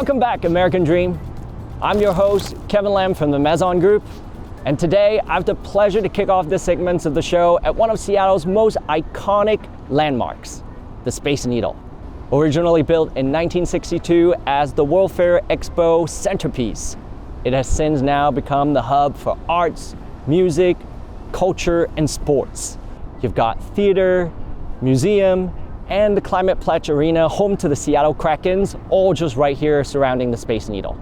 Welcome back, American Dream. I'm your host, Kevin Lam from the Maison Group, and today I have the pleasure to kick off this segment of the show at one of Seattle's most iconic landmarks, the Space Needle. Originally built in 1962 as the World Fair Expo centerpiece, it has since now become the hub for arts, music, culture, and sports. You've got theater, museum, and the Climate Pledge Arena, home to the Seattle Krakens, all just right here surrounding the Space Needle.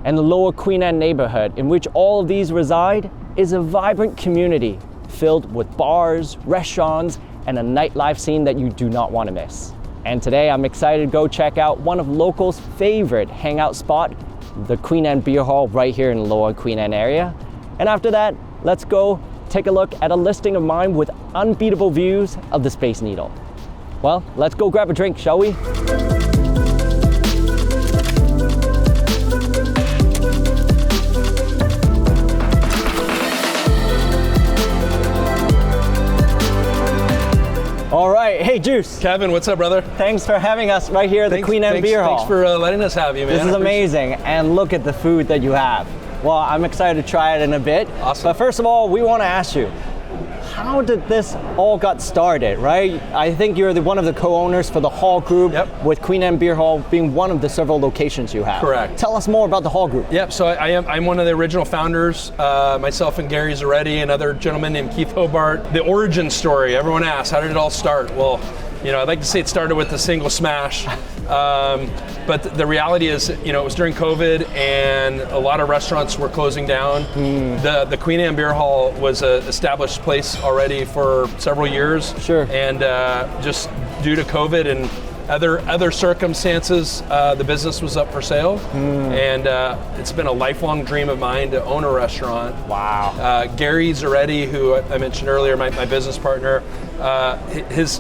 And the lower QueenAnne neighborhood, in which all of these reside, is a vibrant community filled with bars, restaurants, and a nightlife scene that you do not want to miss. And today I'm excited to go check out one of locals' favorite hangout spot, the QueenAnne Beerhall right here in the lower QueenAnne area. And after that, let's go take a look at a listing of mine with unbeatable views of the Space Needle. Well, let's go grab a drink, shall we? All right, hey Juice. Kevin, what's up, brother? Thanks for having us right here at the QueenAnne Beerhall. Thanks for letting us have you, man. This is amazing, and look at the food that you have. Well, I'm excited to try it in a bit. Awesome. But first of all, we want to ask you, how did this all got started, right? I think you're one of the co-owners for the Hall Group, Yep. with QueenAnne Beerhall being one of the several locations you have. Correct. Tell us more about the Hall Group. Yep, so I'm one of the original founders, myself and Gary Zaretti, another gentleman named Keith Hobart. The origin story, everyone asks, how did it all start? Well, you know, I'd like to say it started with a single smash, but the reality is, you know, it was during COVID and a lot of restaurants were closing down. The QueenAnne Beerhall was an established place already for several years. Sure. And just due to COVID and other circumstances, the business was up for sale, and it's been a lifelong dream of mine to own a restaurant. Wow. Gary Zaretti, who I mentioned earlier, my business partner,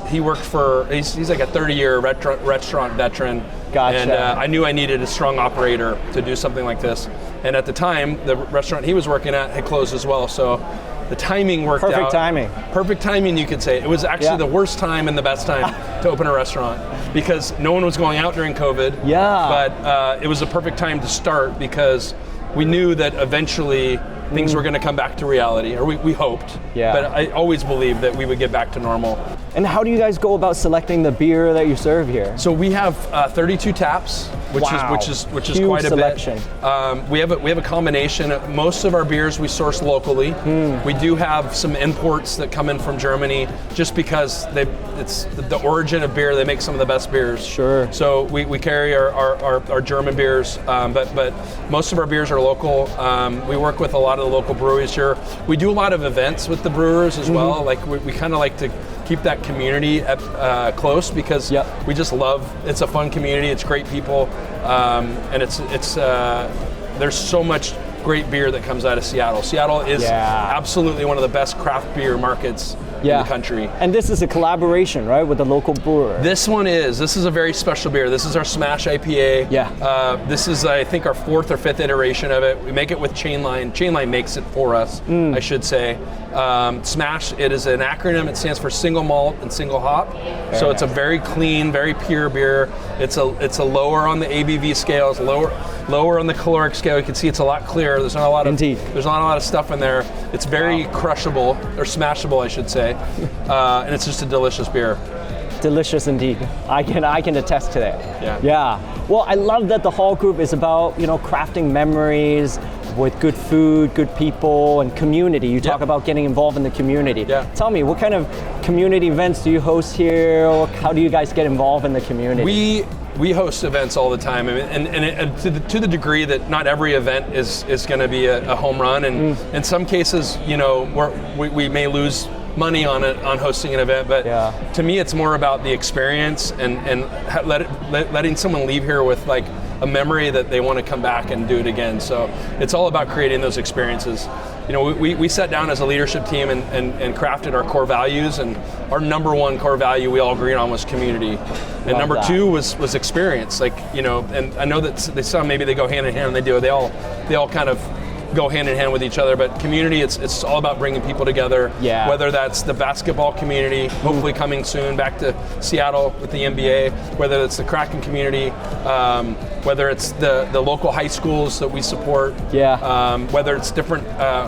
he worked for, he's like a 30-year restaurant veteran. Gotcha. And I knew I needed a strong operator to do something like this. And at the time, the restaurant he was working at had closed as well, so the timing worked out. Perfect timing. Perfect timing, you could say. It was actually the worst time and the best time to open a restaurant because no one was going out during COVID. Yeah. But it was a perfect time to start because we knew that eventually things were going to come back to reality, or we hoped. Yeah. But I always believed that we would get back to normal. And how do you guys go about selecting the beer that you serve here? So we have 32 taps, which Wow. is Huge quite a selection. bit. We have a combination. Most of our beers we source locally. We do have some imports that come in from Germany, just because it's the origin of beer. They make some of the best beers. Sure. So we carry our German beers, but most of our beers are local. We work with a lot of the local breweries here. We do a lot of events with the brewers as well. Like we kind of like to keep that community close because we just love. It's a fun community. It's great people, and it's there's so much great beer that comes out of Seattle. Seattle is absolutely one of the best craft beer markets in the country. And this is a collaboration, right, with the local brewer? This is a very special beer. This is our Smash IPA. Yeah. This is, I think, our 4th or 5th iteration of it. We make it with Chainline. Chainline makes it for us, I should say. Smash, it is an acronym. It stands for single malt and single hop. So it's a very clean, very pure beer. It's a lower on the ABV scale. It's lower on the caloric scale. You can see it's a lot clearer. There's not a lot of stuff in there. It's very crushable, or smashable, I should say. And it's just a delicious beer. Delicious indeed. I can attest to that. Yeah. Well, I love that the Hall Group is about, you know, crafting memories with good food, good people, and community. You talk about getting involved in the community. Yeah. Tell me, what kind of community events do you host here? Or how do you guys get involved in the community? We host events all the time, and to the degree that not every event is going to be a home run, and in some cases, you know, we may lose money on hosting an event, but to me it's more about the experience and letting someone leave here with like a memory that they want to come back and do it again. So it's all about creating those experiences. You know, we sat down as a leadership team and crafted our core values, and our number one core value we all agreed on was community. And number two was experience. Like, you know, and I know that some maybe they go hand in hand, and they do. They all kind of go hand in hand with each other. But community, it's all about bringing people together. Yeah. Whether that's the basketball community, hopefully coming soon back to Seattle with the NBA, whether it's the Kraken community, whether it's the local high schools that we support, whether it's different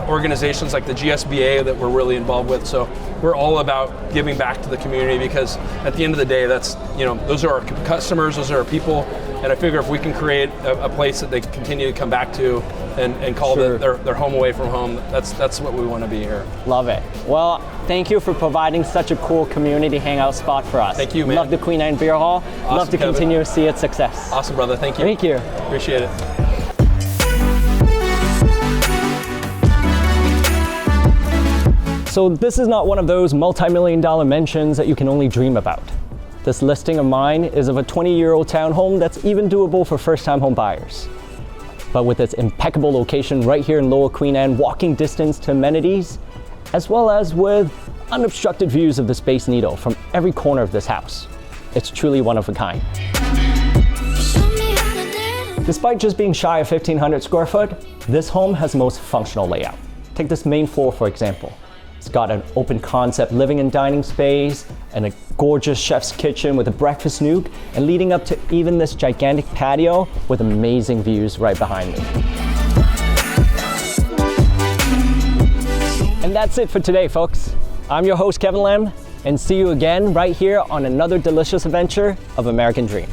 organizations like the GSBA that we're really involved with. So we're all about giving back to the community, because at the end of the day, that's, those are our customers, those are our people, and I figure if we can create a place that they continue to come back to and call their home away from home, that's what we want to be here. Love it. Well, thank you for providing such a cool community hangout spot for us. Thank you, man. Love the QueenAnne Beerhall. Awesome, Love to Kevin. continue to see its success. Awesome, brother. Thank you. Thank you. Appreciate it. So this is not one of those multi-million-dollar mansions that you can only dream about. This listing of mine is of a 20-year-old townhome that's even doable for first-time home buyers. But with its impeccable location right here in Lower Queen Anne, walking distance to amenities, as well as with unobstructed views of the Space Needle from every corner of this house, it's truly one of a kind. Despite just being shy of 1,500 square foot, this home has the most functional layout. Take this main floor, for example. It's got an open concept living and dining space and a gorgeous chef's kitchen with a breakfast nook, and leading up to even this gigantic patio with amazing views right behind me. And that's it for today, folks. I'm your host, Kevin Lam, and see you again right here on another delicious adventure of American Dream.